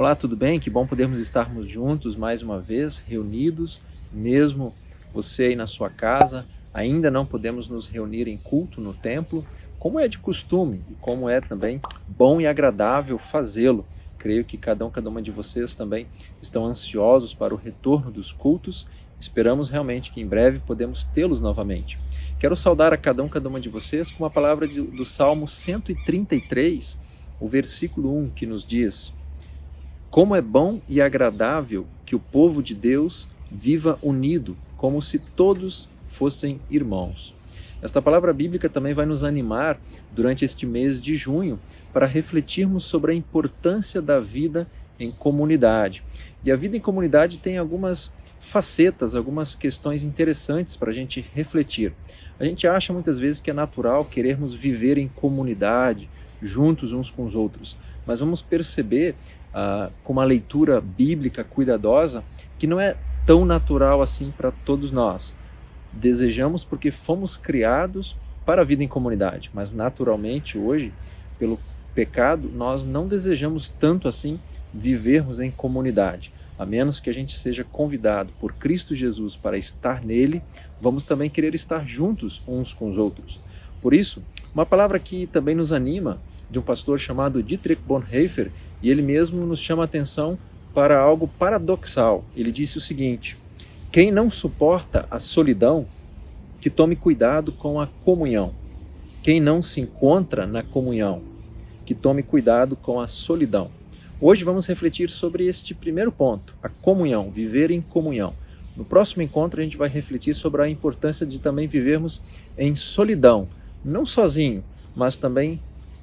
Olá, tudo bem? Que bom podermos estarmos juntos mais uma vez, reunidos, mesmo você aí na sua casa. Ainda não podemos nos reunir em culto no templo, como é de costume e como é também bom e agradável fazê-lo. Creio que cada uma de vocês também estão ansiosos para o retorno dos cultos. Esperamos realmente que em breve podemos tê-los novamente. Quero saudar a cada uma de vocês com uma palavra do Salmo 133, o versículo 1, que nos diz: como é bom e agradável que o povo de Deus viva unido, como se todos fossem irmãos. Esta palavra bíblica também vai nos animar durante este mês de junho para refletirmos sobre a importância da vida em comunidade. E a vida em comunidade tem algumas facetas, algumas questões interessantes para a gente refletir. A gente acha muitas vezes que é natural querermos viver em comunidade, juntos uns com os outros, mas vamos perceber com uma leitura bíblica cuidadosa, que não é tão natural assim para todos nós. Desejamos porque fomos criados para a vida em comunidade, mas naturalmente hoje, pelo pecado, nós não desejamos tanto assim vivermos em comunidade. A menos que a gente seja convidado por Cristo Jesus para estar nele, vamos também querer estar juntos uns com os outros. Por isso, uma palavra que também nos anima, de um pastor chamado Dietrich Bonhoeffer, e ele mesmo nos chama a atenção para algo paradoxal. Ele disse o seguinte: quem não suporta a solidão, que tome cuidado com a comunhão. Quem não se encontra na comunhão, que tome cuidado com a solidão. Hoje vamos refletir sobre este primeiro ponto, a comunhão, viver em comunhão. No próximo encontro a gente vai refletir sobre a importância de também vivermos em solidão, não sozinho, mas também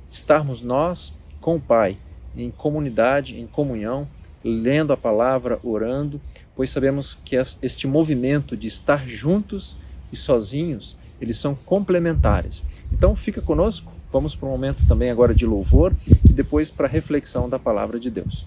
estarmos nós com o Pai, em comunidade, em comunhão, lendo a palavra, orando, pois sabemos que este movimento de estar juntos e sozinhos, eles são complementares. Então fica conosco, vamos para um momento também agora de louvor e depois para a reflexão da palavra de Deus.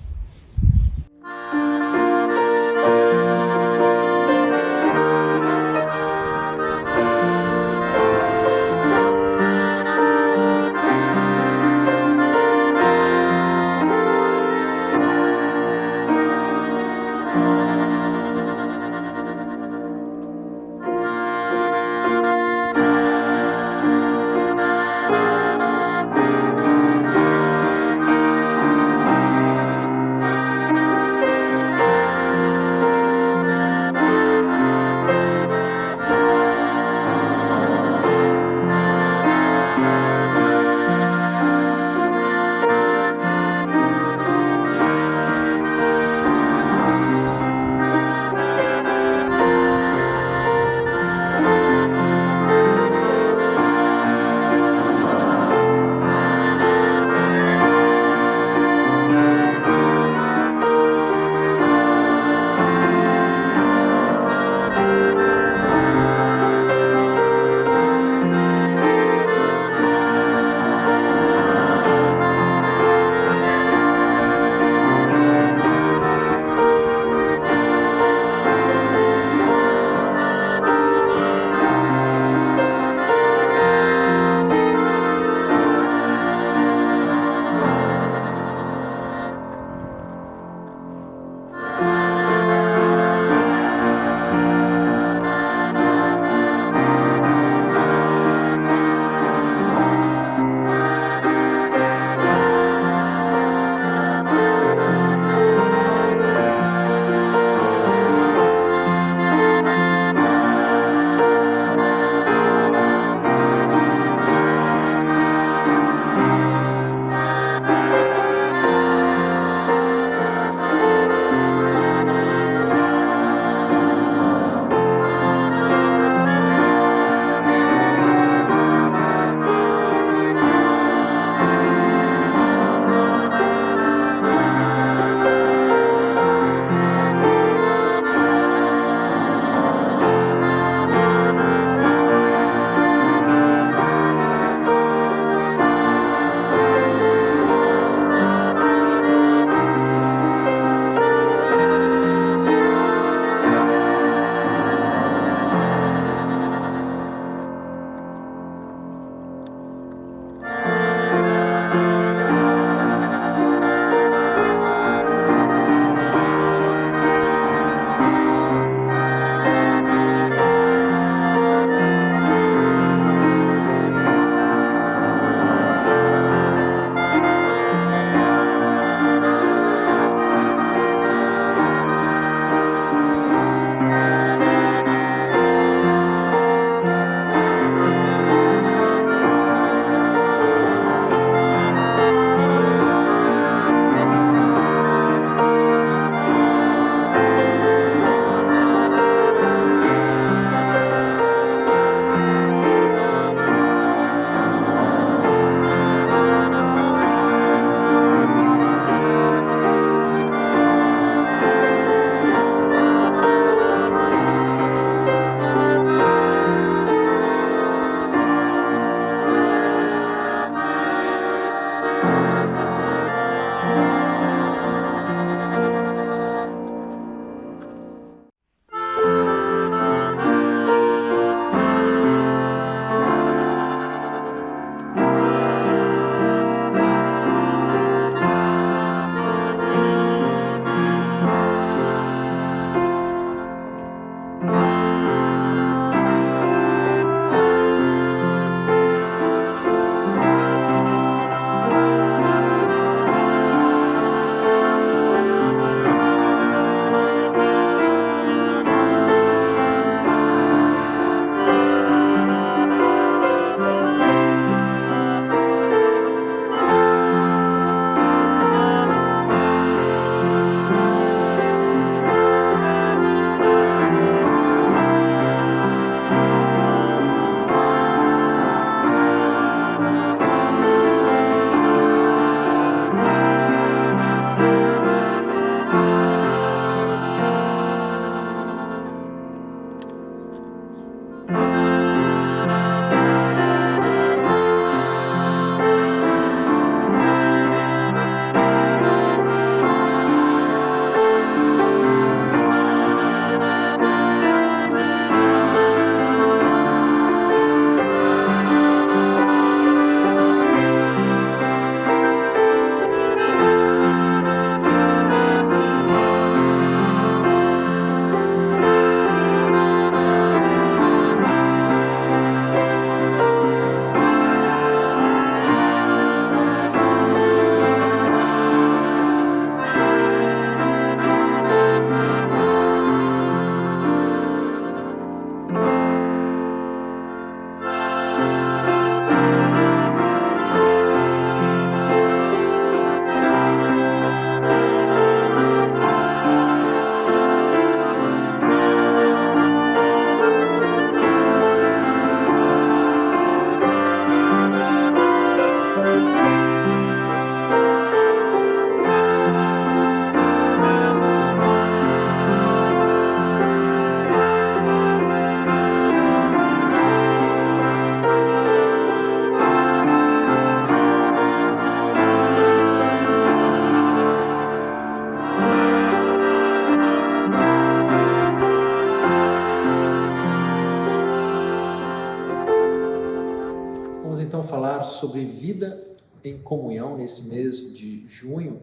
então falar sobre vida em comunhão nesse mês de junho,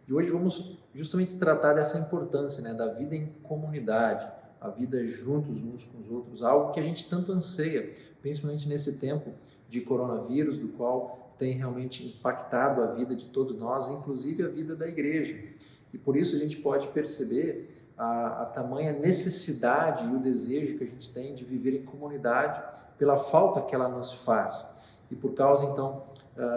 e hoje vamos justamente tratar dessa importância, né, da vida em comunidade, a vida juntos uns com os outros, algo que a gente tanto anseia, principalmente nesse tempo de coronavírus, do qual tem realmente impactado a vida de todos nós, inclusive a vida da igreja. E por isso a gente pode perceber a tamanha necessidade e o desejo que a gente tem de viver em comunidade pela falta que ela nos faz. E por causa, então,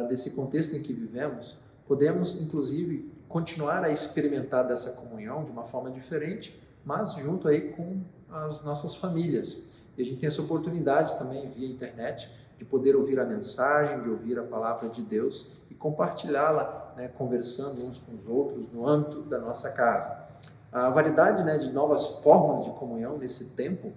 desse contexto em que vivemos, podemos, inclusive, continuar a experimentar dessa comunhão de uma forma diferente, mas junto aí com as nossas famílias. E a gente tem essa oportunidade também via internet de poder ouvir a mensagem, de ouvir a palavra de Deus e compartilhá-la, né, conversando uns com os outros no âmbito da nossa casa. A variedade, né, de novas formas de comunhão nesse tempo,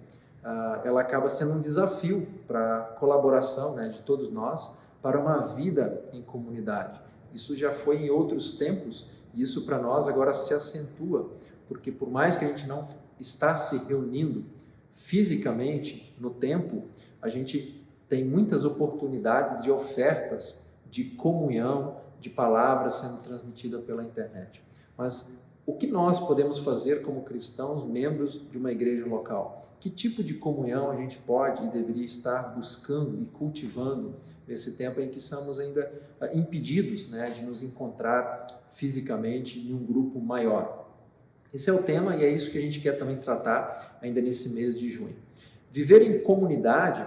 ela acaba sendo um desafio para a colaboração, né, de todos nós para uma vida em comunidade. Isso já foi em outros tempos e isso para nós agora se acentua, porque por mais que a gente não está se reunindo fisicamente no templo, a gente tem muitas oportunidades e ofertas de comunhão, de palavras sendo transmitida pela internet. Mas o que nós podemos fazer como cristãos, membros de uma igreja local? Que tipo de comunhão a gente pode e deveria estar buscando e cultivando nesse tempo em que somos ainda impedidos, né, de nos encontrar fisicamente em um grupo maior? Esse é o tema e é isso que a gente quer também tratar ainda nesse mês de junho. Viver em comunidade,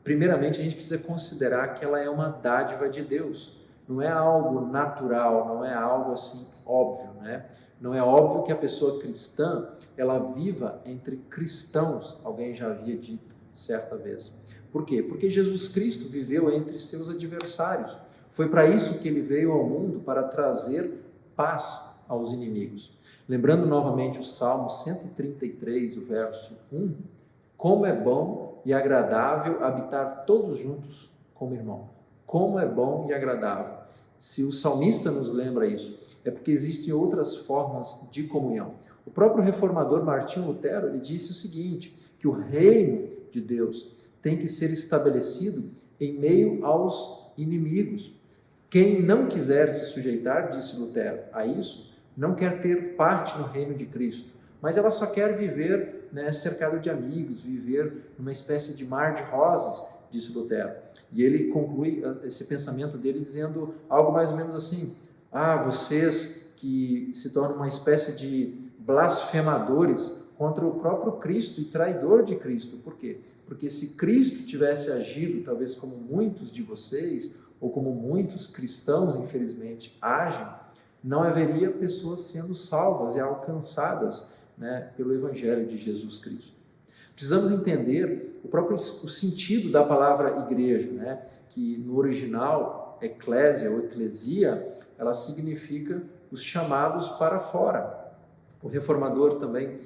primeiramente a gente precisa considerar que ela é uma dádiva de Deus. Não é algo natural, não é algo assim óbvio, né? Não é óbvio que a pessoa cristã, ela viva entre cristãos, alguém já havia dito certa vez. Por quê? Porque Jesus Cristo viveu entre seus adversários. Foi para isso que ele veio ao mundo, para trazer paz aos inimigos. Lembrando novamente o Salmo 133, o verso 1, como é bom e agradável habitar todos juntos como irmão. Como é bom e agradável. Se o salmista nos lembra isso, é porque existem outras formas de comunhão. O próprio reformador Martinho Lutero, ele disse o seguinte, que o reino de Deus tem que ser estabelecido em meio aos inimigos. Quem não quiser se sujeitar, disse Lutero, a isso, não quer ter parte no reino de Cristo, mas ela só quer viver, né, cercado de amigos, viver numa espécie de mar de rosas, disse Lutero. E ele conclui esse pensamento dele dizendo algo mais ou menos assim, vocês que se tornam uma espécie de blasfemadores contra o próprio Cristo e traidor de Cristo. Por quê? Porque se Cristo tivesse agido, talvez como muitos de vocês, ou como muitos cristãos, infelizmente, agem, não haveria pessoas sendo salvas e alcançadas, né, pelo Evangelho de Jesus Cristo. Precisamos entender o sentido da palavra igreja, né, que no original, eclésia ou eclesia, ela significa os chamados para fora. O reformador também,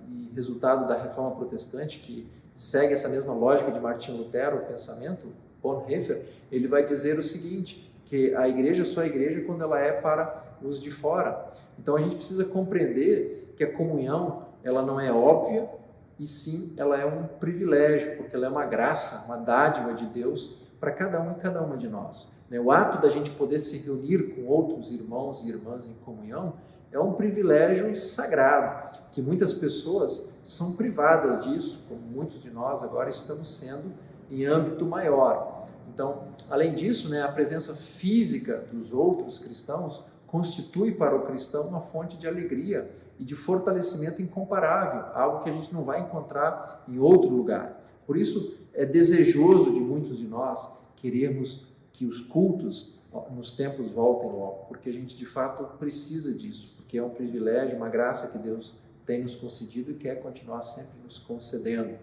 e resultado da reforma protestante, que segue essa mesma lógica de Martinho Lutero, o pensamento, Bonhoeffer, ele vai dizer o seguinte, que a igreja só é igreja quando ela é para os de fora. Então a gente precisa compreender que a comunhão, ela não é óbvia, e sim, ela é um privilégio, porque ela é uma graça, uma dádiva de Deus para cada um e cada uma de nós. O ato da gente poder se reunir com outros irmãos e irmãs em comunhão é um privilégio sagrado, que muitas pessoas são privadas disso, como muitos de nós agora estamos sendo em âmbito maior. Então, além disso, a presença física dos outros cristãos constitui para o cristão uma fonte de alegria e de fortalecimento incomparável, algo que a gente não vai encontrar em outro lugar. Por isso, é desejoso de muitos de nós querermos que os cultos nos templos voltem logo, porque a gente de fato precisa disso, porque é um privilégio, uma graça que Deus tem nos concedido e quer continuar sempre nos concedendo.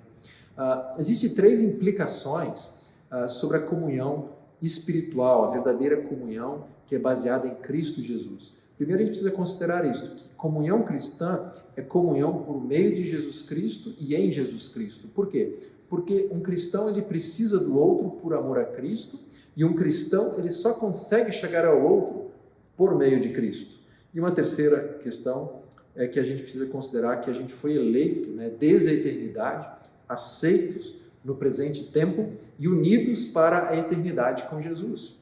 Existem 3 implicações sobre a comunhão espiritual, a verdadeira comunhão que é baseada em Cristo Jesus. Primeiro a gente precisa considerar isso, que comunhão cristã é comunhão por meio de Jesus Cristo e em Jesus Cristo. Por quê? Porque um cristão ele precisa do outro por amor a Cristo e um cristão ele só consegue chegar ao outro por meio de Cristo. E uma terceira questão é que a gente precisa considerar que a gente foi eleito, desde a eternidade, aceitos no presente tempo e unidos para a eternidade com Jesus.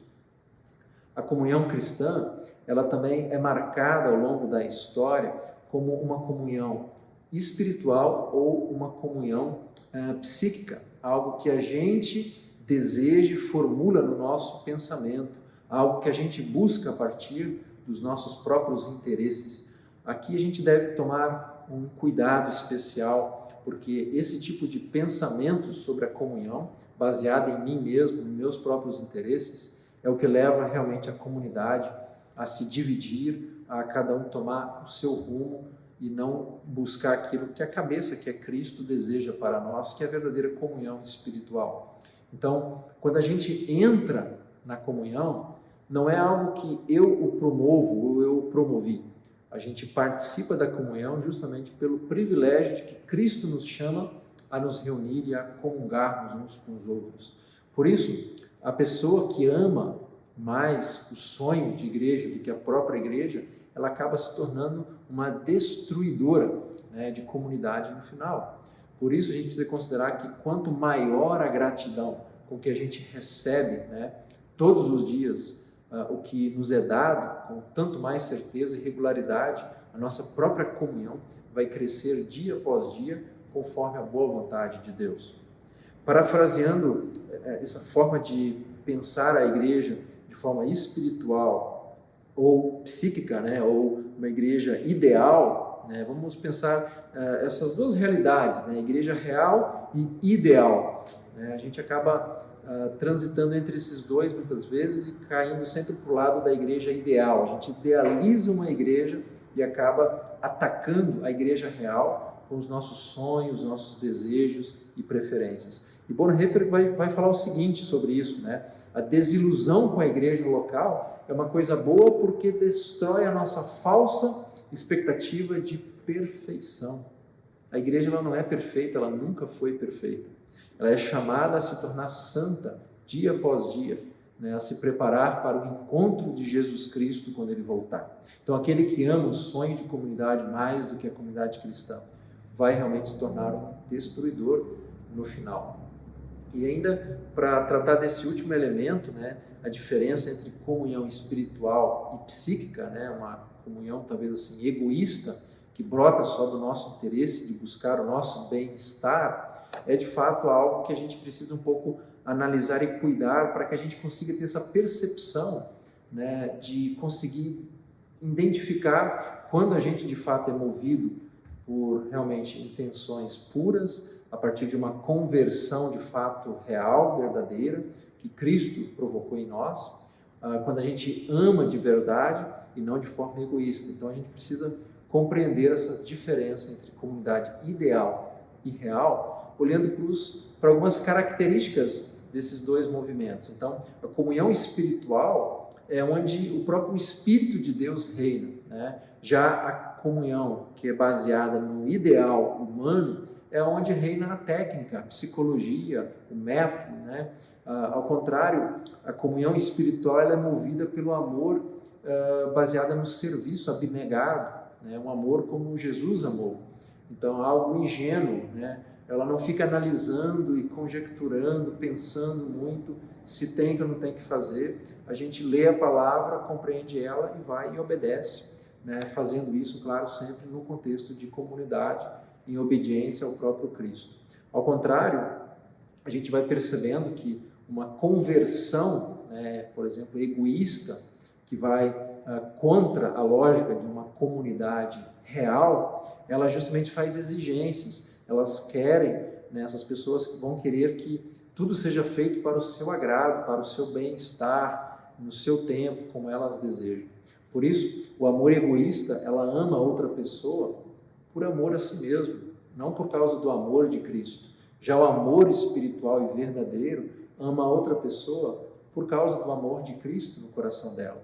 A comunhão cristã, ela também é marcada ao longo da história como uma comunhão espiritual ou uma comunhão psíquica, algo que a gente deseja e formula no nosso pensamento, algo que a gente busca a partir dos nossos próprios interesses. Aqui a gente deve tomar um cuidado especial, porque esse tipo de pensamento sobre a comunhão, baseado em mim mesmo, nos meus próprios interesses, é o que leva realmente a comunidade a se dividir, a cada um tomar o seu rumo e não buscar aquilo que a cabeça, que é Cristo, deseja para nós, que é a verdadeira comunhão espiritual. Então, quando a gente entra na comunhão, não é algo que eu o promovo ou eu o promovi. A gente participa da comunhão justamente pelo privilégio de que Cristo nos chama a nos reunir e a comungarmos uns com os outros. Por isso, a pessoa que ama mais o sonho de igreja do que a própria igreja, ela acaba se tornando uma destruidora, né, de comunidade no final. Por isso a gente precisa considerar que quanto maior a gratidão com que a gente recebe, né, todos os dias, o que nos é dado, com tanto mais certeza e regularidade, a nossa própria comunhão vai crescer dia após dia, conforme a boa vontade de Deus. Parafraseando essa forma de pensar a igreja de forma espiritual ou psíquica, né, ou uma igreja ideal, né, vamos pensar essas duas realidades, né, igreja real e ideal. Né, a gente acaba transitando entre esses dois muitas vezes e caindo sempre para o lado da igreja ideal. A gente idealiza uma igreja e acaba atacando a igreja real com os nossos sonhos, nossos desejos e preferências. E Bonhoeffer vai falar o seguinte sobre isso, né? A desilusão com a igreja local é uma coisa boa porque destrói a nossa falsa expectativa de perfeição. A igreja ela não é perfeita, ela nunca foi perfeita. Ela é chamada a se tornar santa dia após dia, né? A se preparar para o encontro de Jesus Cristo quando Ele voltar. Então, aquele que ama o sonho de comunidade mais do que a comunidade cristã vai realmente se tornar um destruidor no final. E ainda, para tratar desse último elemento, né, a diferença entre comunhão espiritual e psíquica, né, uma comunhão talvez assim egoísta, que brota só do nosso interesse de buscar o nosso bem-estar, é de fato algo que a gente precisa um pouco analisar e cuidar para que a gente consiga ter essa percepção, né, de conseguir identificar quando a gente de fato é movido por realmente intenções puras, a partir de uma conversão de fato real, verdadeira, que Cristo provocou em nós, quando a gente ama de verdade e não de forma egoísta. Então a gente precisa compreender essa diferença entre comunidade ideal e real, olhando para algumas características desses dois movimentos. Então, a comunhão espiritual é onde o próprio Espírito de Deus reina, né? Já a comunhão, que é baseada no ideal humano, é onde reina a técnica, a psicologia, o método, né? Ao contrário, a comunhão espiritual ela é movida pelo amor baseada no serviço abnegado, né? Um amor como Jesus amou. Então, algo ingênuo, né? Ela não fica analisando e conjecturando, pensando muito se tem ou não tem que fazer. A gente lê a palavra, compreende ela e vai e obedece, né? Fazendo isso, claro, sempre no contexto de comunidade, em obediência ao próprio Cristo. Ao contrário, a gente vai percebendo que uma conversão, né, por exemplo, egoísta, que vai contra a lógica de uma comunidade real, ela justamente faz exigências. Elas querem, né, essas pessoas vão querer que tudo seja feito para o seu agrado, para o seu bem-estar, no seu tempo, como elas desejam. Por isso, o amor egoísta, ela ama outra pessoa por amor a si mesmo, não por causa do amor de Cristo. Já o amor espiritual e verdadeiro ama outra pessoa por causa do amor de Cristo no coração dela.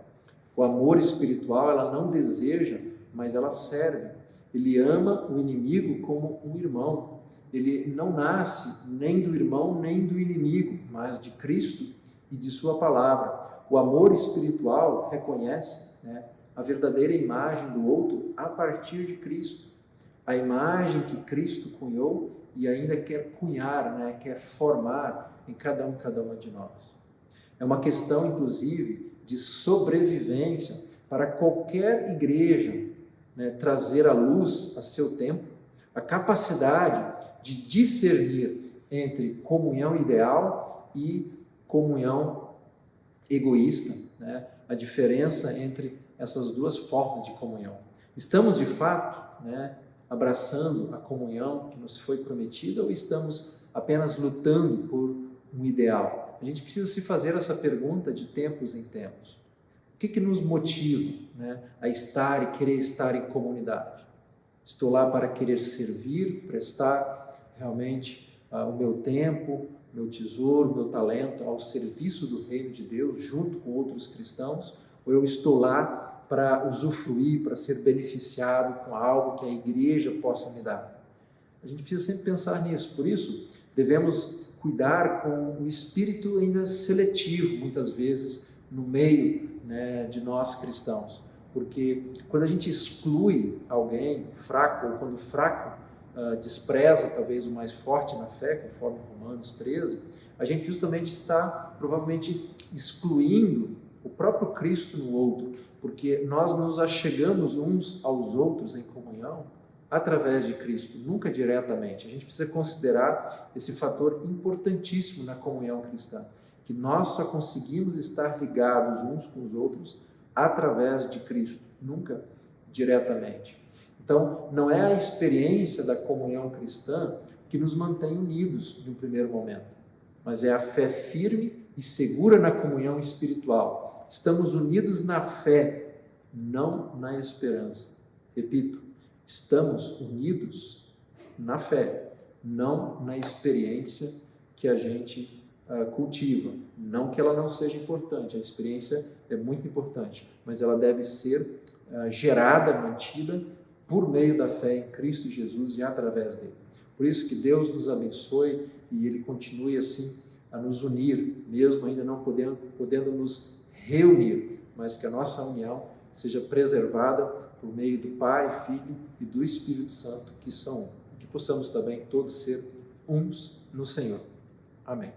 O amor espiritual, ela não deseja, mas ela serve. Ele ama o inimigo como um irmão. Ele não nasce nem do irmão, nem do inimigo, mas de Cristo e de sua palavra. O amor espiritual reconhece, né, a verdadeira imagem do outro a partir de Cristo. A imagem que Cristo cunhou e ainda quer cunhar, né, quer formar em cada uma de nós. É uma questão, inclusive, de sobrevivência para qualquer igreja, né, trazer à luz, a seu tempo, a capacidade de discernir entre comunhão ideal e comunhão egoísta, né, a diferença entre essas duas formas de comunhão. Estamos, de fato, né, abraçando a comunhão que nos foi prometida ou estamos apenas lutando por um ideal? A gente precisa se fazer essa pergunta de tempos em tempos. O que nos motiva, né, a estar e querer estar em comunidade? Estou lá para querer servir, prestar realmente o meu tempo, meu tesouro, meu talento ao serviço do reino de Deus, junto com outros cristãos? Ou eu estou lá para usufruir, para ser beneficiado com algo que a igreja possa me dar? A gente precisa sempre pensar nisso. Por isso, devemos cuidar com o espírito ainda seletivo, muitas vezes, no meio, né, de nós cristãos. Porque quando a gente exclui alguém fraco, ou quando o fraco despreza talvez o mais forte na fé, conforme Romanos 13, a gente justamente está provavelmente excluindo o próprio Cristo no outro, porque nós nos achegamos uns aos outros em comunhão através de Cristo, nunca diretamente. A gente precisa considerar esse fator importantíssimo na comunhão cristã, que nós só conseguimos estar ligados uns com os outros através de Cristo, nunca diretamente. Então, não é a experiência da comunhão cristã que nos mantém unidos no primeiro momento, mas é a fé firme e segura na comunhão espiritual. Estamos unidos na fé, não na esperança. Repito, estamos unidos na fé, não na experiência que a gente cultiva. Não que ela não seja importante, a experiência é muito importante, mas ela deve ser gerada, mantida por meio da fé em Cristo Jesus e através dele. Por isso que Deus nos abençoe e Ele continue assim a nos unir, mesmo ainda não podendo nos reunir, mas que a nossa união seja preservada por meio do Pai, Filho e do Espírito Santo, que são um. Que possamos também todos ser uns no Senhor. Amém.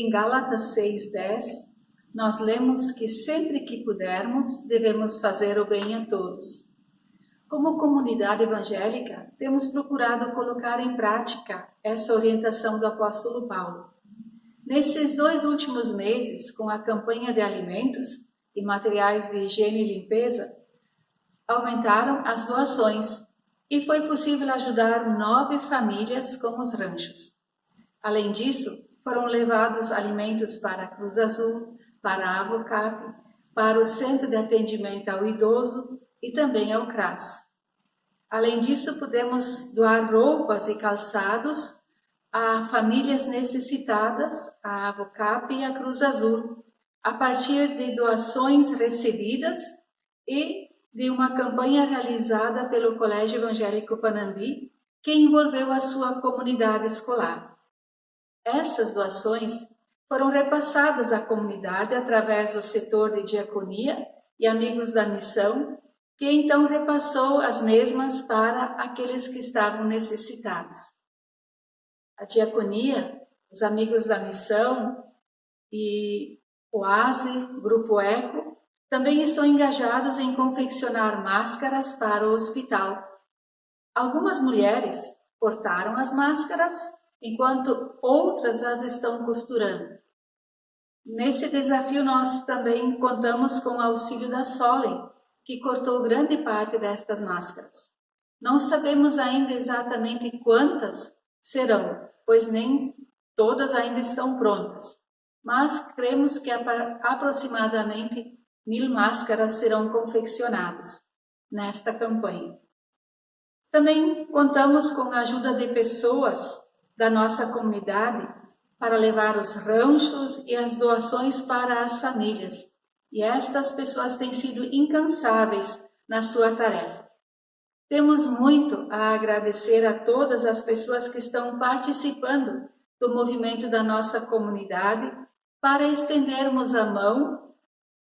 em Gálatas 6:10, nós lemos que sempre que pudermos, devemos fazer o bem a todos. Como comunidade evangélica, temos procurado colocar em prática essa orientação do apóstolo Paulo. Nesses 2 últimos meses, com a campanha de alimentos e materiais de higiene e limpeza, aumentaram as doações e foi possível ajudar 9 famílias com os ranchos. Além disso, foram levados alimentos para a Cruz Azul, para a Avocap, para o Centro de Atendimento ao Idoso e também ao CRAS. Além disso, pudemos doar roupas e calçados a famílias necessitadas, a Avocap e a Cruz Azul, a partir de doações recebidas e de uma campanha realizada pelo Colégio Evangélico Panambi, que envolveu a sua comunidade escolar. Essas doações foram repassadas à comunidade através do setor de diaconia e amigos da missão, que então repassou as mesmas para aqueles que estavam necessitados. A diaconia, os amigos da missão e o ASE, Grupo Eco, também estão engajados em confeccionar máscaras para o hospital. Algumas mulheres cortaram as máscaras, enquanto outras as estão costurando. Nesse desafio, nós também contamos com o auxílio da Solen, que cortou grande parte destas máscaras. Não sabemos ainda exatamente quantas serão, pois nem todas ainda estão prontas, mas cremos que aproximadamente 1000 máscaras serão confeccionadas nesta campanha. Também contamos com a ajuda de pessoas da nossa comunidade para levar os ranchos e as doações para as famílias. E estas pessoas têm sido incansáveis na sua tarefa. Temos muito a agradecer a todas as pessoas que estão participando do movimento da nossa comunidade para estendermos a mão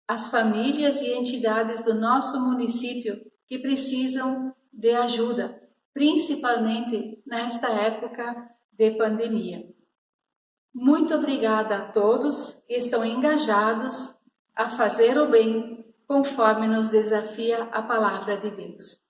às famílias e entidades do nosso município que precisam de ajuda, principalmente nesta época de pandemia. Muito obrigada a todos que estão engajados a fazer o bem conforme nos desafia a palavra de Deus.